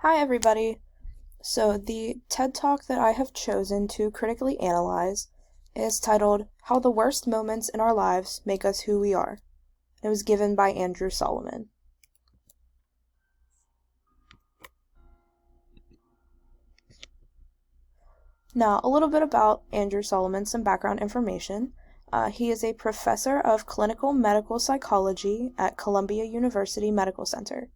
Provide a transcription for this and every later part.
Hi, everybody. So, the TED Talk that I have chosen to critically analyze is titled How the Worst Moments in Our Lives Make Us Who We Are. It was given by Andrew Solomon. Now, a little bit about Andrew Solomon, some background information. He is a professor of clinical medical psychology at Columbia University Medical Center.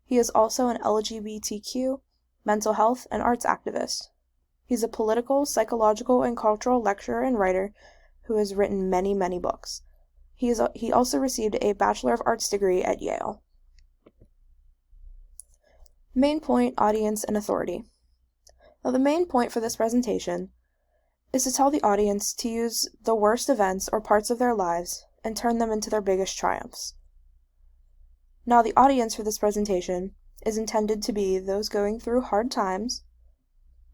He is also an LGBTQ, mental health, and arts activist. He's a political, psychological, and cultural lecturer and writer who has written many, many books. He also received a Bachelor of Arts degree at Yale. Main point, audience, and authority. Now, the main point for this presentation is to tell the audience to use the worst events or parts of their lives and turn them into their biggest triumphs. Now, the audience for this presentation is intended to be those going through hard times,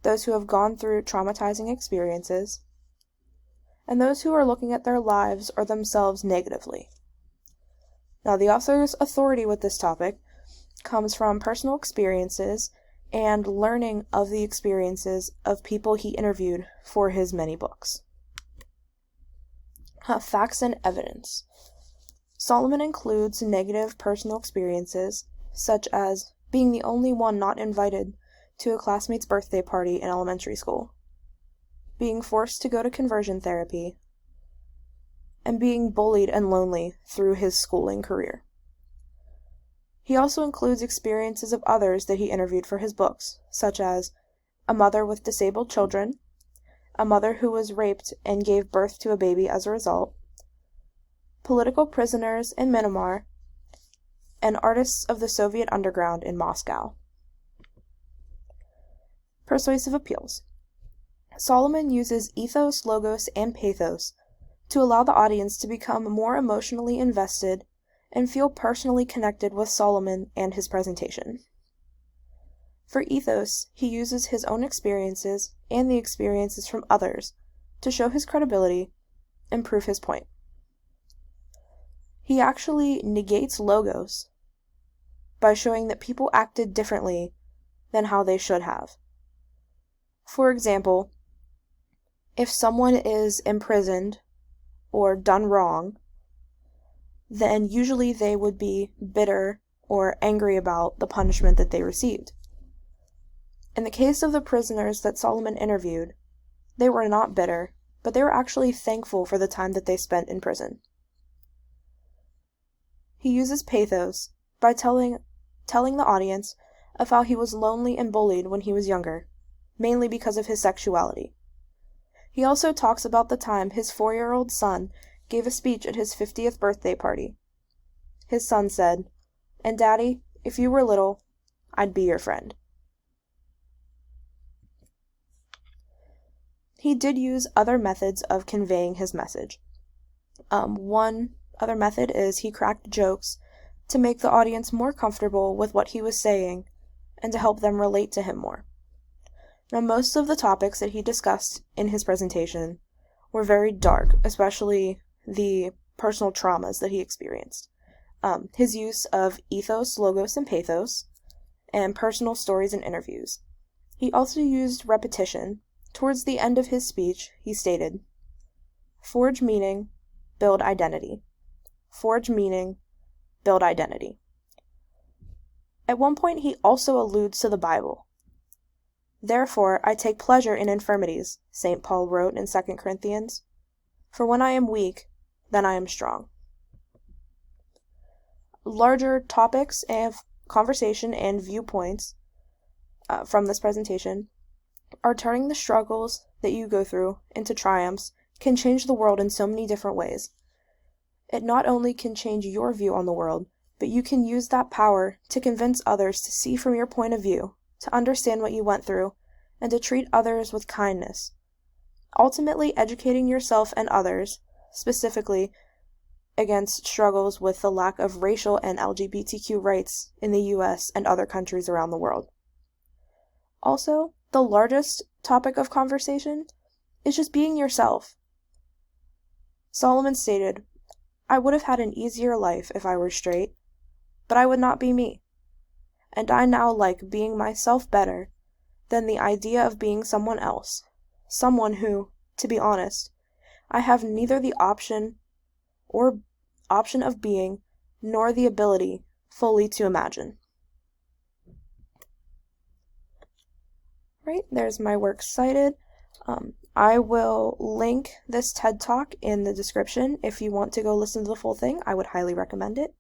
those who have gone through traumatizing experiences, and those who are looking at their lives or themselves negatively. Now, the author's authority with this topic comes from personal experiences and learning of the experiences of people he interviewed for his many books. Facts and evidence. Solomon includes negative personal experiences, such as being the only one not invited to a classmate's birthday party in elementary school, being forced to go to conversion therapy, and being bullied and lonely through his schooling career. He also includes experiences of others that he interviewed for his books, such as a mother with disabled children, a mother who was raped and gave birth to a baby as a result, political prisoners in Myanmar, and artists of the Soviet underground in Moscow. Persuasive appeals. Solomon uses ethos, logos, and pathos to allow the audience to become more emotionally invested and feel personally connected with Solomon and his presentation. For ethos, he uses his own experiences and the experiences from others to show his credibility and prove his point. He actually negates logos by showing that people acted differently than how they should have. For example, if someone is imprisoned or done wrong, then usually they would be bitter or angry about the punishment that they received. In the case of the prisoners that Solomon interviewed, they were not bitter, but they were actually thankful for the time that they spent in prison. He uses pathos by telling the audience of how he was lonely and bullied when he was younger, mainly because of his sexuality. He also talks about the time his 4-year-old son gave a speech at his 50th birthday party. His son said, "And Daddy, if you were little, I'd be your friend." He did use other methods of conveying his message. One other method is he cracked jokes to make the audience more comfortable with what he was saying and to help them relate to him more. Now, most of the topics that he discussed in his presentation were very dark, especially the personal traumas that he experienced. His use of ethos, logos, and pathos, and personal stories and interviews. He also used repetition. Towards the end of his speech, he stated, "Forge meaning, build identity. Forge meaning, build identity." At one point, he also alludes to the Bible. "Therefore, I take pleasure in infirmities," St. Paul wrote in 2 Corinthians. "For when I am weak, then I am strong." Larger topics of conversation and viewpoints from this presentation are turning the struggles that you go through into triumphs can change the world in so many different ways. It not only can change your view on the world, but you can use that power to convince others to see from your point of view, to understand what you went through, and to treat others with kindness, ultimately educating yourself and others, specifically against struggles with the lack of racial and LGBTQ rights in the US and other countries around the world. Also, the largest topic of conversation is just being yourself. Solomon stated, "I would have had an easier life if I were straight, but I would not be me. and I now like being myself better than the idea of being someone else, someone who, to be honest, I have neither the option of being nor the ability fully to imagine. Right, there's my work cited. I will link this TED Talk in the description. If you want to go listen to the full thing, I would highly recommend it.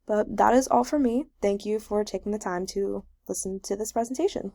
But that is all for me. Thank you for taking the time to listen to this presentation.